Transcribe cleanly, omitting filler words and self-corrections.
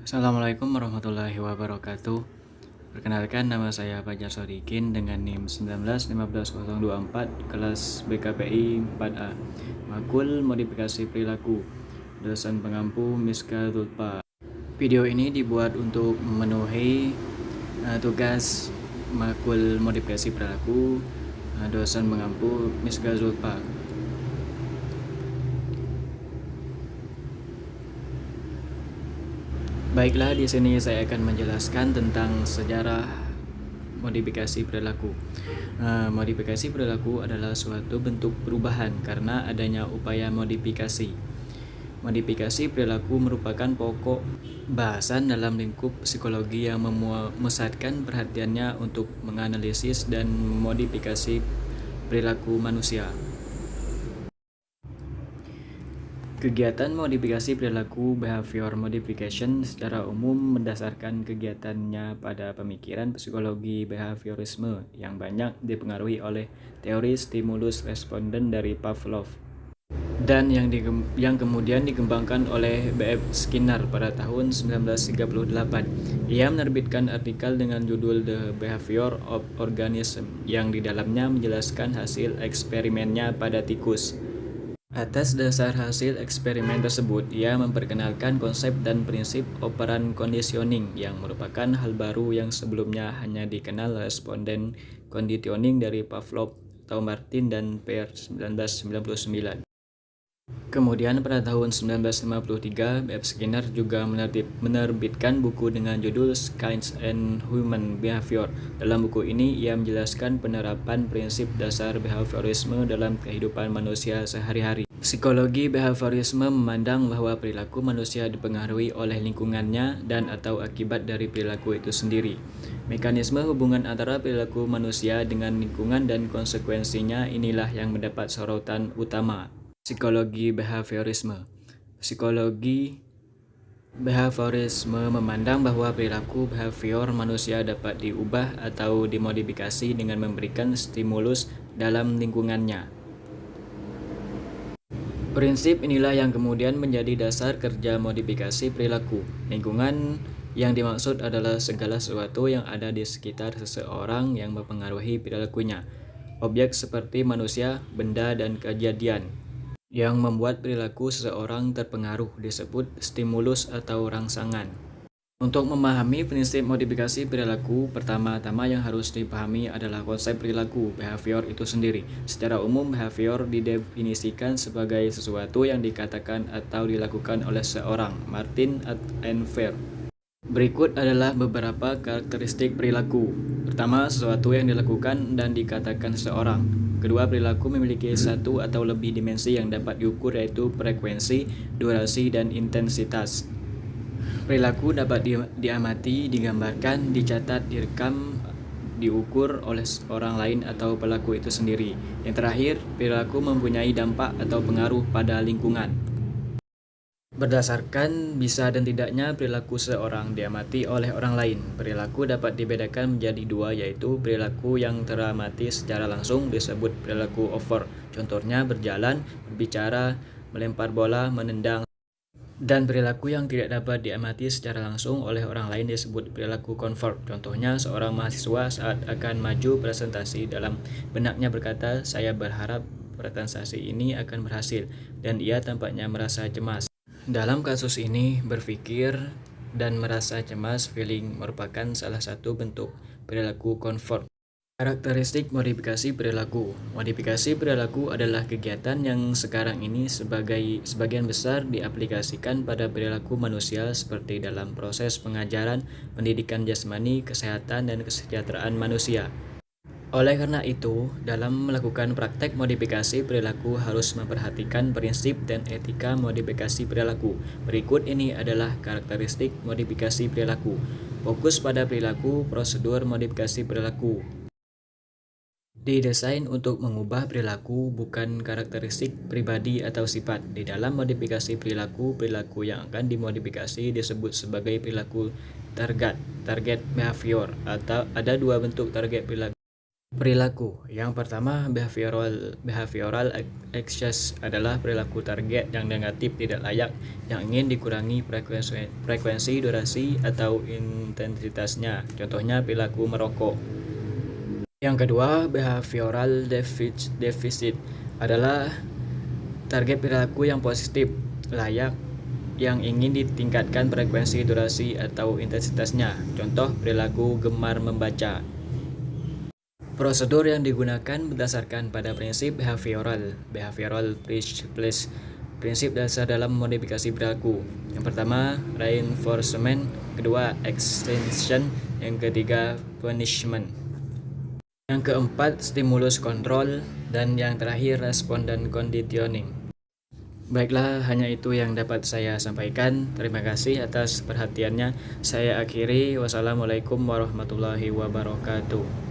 Assalamualaikum warahmatullahi wabarakatuh. Perkenalkan, nama saya Fajar Sodikin dengan NIM 1915024 kelas BKPI 4A. Makul modifikasi perilaku. Dosen pengampu Miska Zulfa. Video ini dibuat untuk memenuhi tugas makul modifikasi perilaku dosen pengampu Miska Zulfa. Baiklah, di sini saya akan menjelaskan tentang sejarah modifikasi perilaku. Modifikasi perilaku adalah suatu bentuk perubahan karena adanya upaya modifikasi. Modifikasi perilaku merupakan pokok bahasan dalam lingkup psikologi yang memusatkan perhatiannya untuk menganalisis dan modifikasi perilaku manusia. Kegiatan modifikasi perilaku behavior modification secara umum mendasarkan kegiatannya pada pemikiran psikologi behaviorisme yang banyak dipengaruhi oleh teori stimulus responden dari Pavlov dan yang kemudian dikembangkan oleh B.F. Skinner pada tahun 1938. Ia menerbitkan artikel dengan judul The Behavior of Organism yang di dalamnya menjelaskan hasil eksperimennya pada tikus. Atas dasar hasil eksperimen tersebut, ia memperkenalkan konsep dan prinsip operan conditioning yang merupakan hal baru yang sebelumnya hanya dikenal responden conditioning dari Pavlov, Martin, dan Peer 1999. Kemudian pada tahun 1953, B.F. Skinner juga menerbitkan buku dengan judul Science and Human Behavior. Dalam buku ini, ia menjelaskan penerapan prinsip dasar behaviorisme dalam kehidupan manusia sehari-hari. Psikologi behaviorisme memandang bahwa perilaku manusia dipengaruhi oleh lingkungannya dan atau akibat dari perilaku itu sendiri. Mekanisme hubungan antara perilaku manusia dengan lingkungan dan konsekuensinya inilah yang mendapat sorotan utama. Psikologi behaviorisme. Psikologi behaviorisme memandang bahwa perilaku behavior manusia dapat diubah atau dimodifikasi dengan memberikan stimulus dalam lingkungannya. Prinsip inilah yang kemudian menjadi dasar kerja modifikasi perilaku. Lingkungan yang dimaksud adalah segala sesuatu yang ada di sekitar seseorang yang mempengaruhi perilakunya. Objek seperti manusia, benda, dan kejadian yang membuat perilaku seseorang terpengaruh disebut stimulus atau rangsangan. Untuk memahami prinsip modifikasi perilaku, pertama-tama yang harus dipahami adalah konsep perilaku behavior itu sendiri. Secara umum, behavior didefinisikan sebagai sesuatu yang dikatakan atau dilakukan oleh seorang. Martin and Fair. Berikut adalah beberapa karakteristik perilaku. Pertama, sesuatu yang dilakukan dan dikatakan seseorang. Kedua, perilaku memiliki satu atau lebih dimensi yang dapat diukur, yaitu frekuensi, durasi, dan intensitas. Perilaku dapat diamati, digambarkan, dicatat, direkam, diukur oleh orang lain atau pelaku itu sendiri. Yang terakhir, perilaku mempunyai dampak atau pengaruh pada lingkungan. Berdasarkan bisa dan tidaknya perilaku seseorang diamati oleh orang lain, perilaku dapat dibedakan menjadi dua, yaitu perilaku yang teramati secara langsung disebut perilaku overt, contohnya berjalan, berbicara, melempar bola, menendang, dan perilaku yang tidak dapat diamati secara langsung oleh orang lain disebut perilaku covert, contohnya seorang mahasiswa saat akan maju presentasi dalam benaknya berkata, "Saya berharap presentasi ini akan berhasil," dan ia tampaknya merasa cemas. Dalam kasus ini, berpikir dan merasa cemas feeling merupakan salah satu bentuk perilaku covert. Karakteristik modifikasi perilaku. Modifikasi perilaku adalah kegiatan yang sekarang ini sebagian besar diaplikasikan pada perilaku manusia seperti dalam proses pengajaran, pendidikan jasmani, kesehatan, dan kesejahteraan manusia. Oleh karena itu, dalam melakukan praktek modifikasi perilaku harus memperhatikan prinsip dan etika modifikasi perilaku. Berikut ini adalah karakteristik modifikasi perilaku. Fokus pada perilaku, prosedur modifikasi perilaku. Didesain untuk mengubah perilaku, bukan karakteristik pribadi atau sifat. Di dalam modifikasi perilaku, perilaku yang akan dimodifikasi disebut sebagai perilaku target behavior, atau ada dua bentuk target perilaku. Perilaku. Yang pertama, behavioral excess adalah perilaku target yang negatif tidak layak yang ingin dikurangi frekuensi, durasi, atau intensitasnya. Contohnya perilaku merokok. Yang kedua, behavioral deficit adalah target perilaku yang positif, layak, yang ingin ditingkatkan frekuensi, durasi, atau intensitasnya. Contoh, perilaku gemar membaca. Prosedur yang digunakan berdasarkan pada prinsip behavioral principles, prinsip dasar dalam modifikasi perilaku. Yang pertama, reinforcement, kedua, extension, yang ketiga, punishment. Yang keempat, stimulus kontrol, dan yang terakhir, respon dan conditioning. Baiklah, hanya itu yang dapat saya sampaikan. Terima kasih atas perhatiannya. Saya akhiri. Wassalamualaikum warahmatullahi wabarakatuh.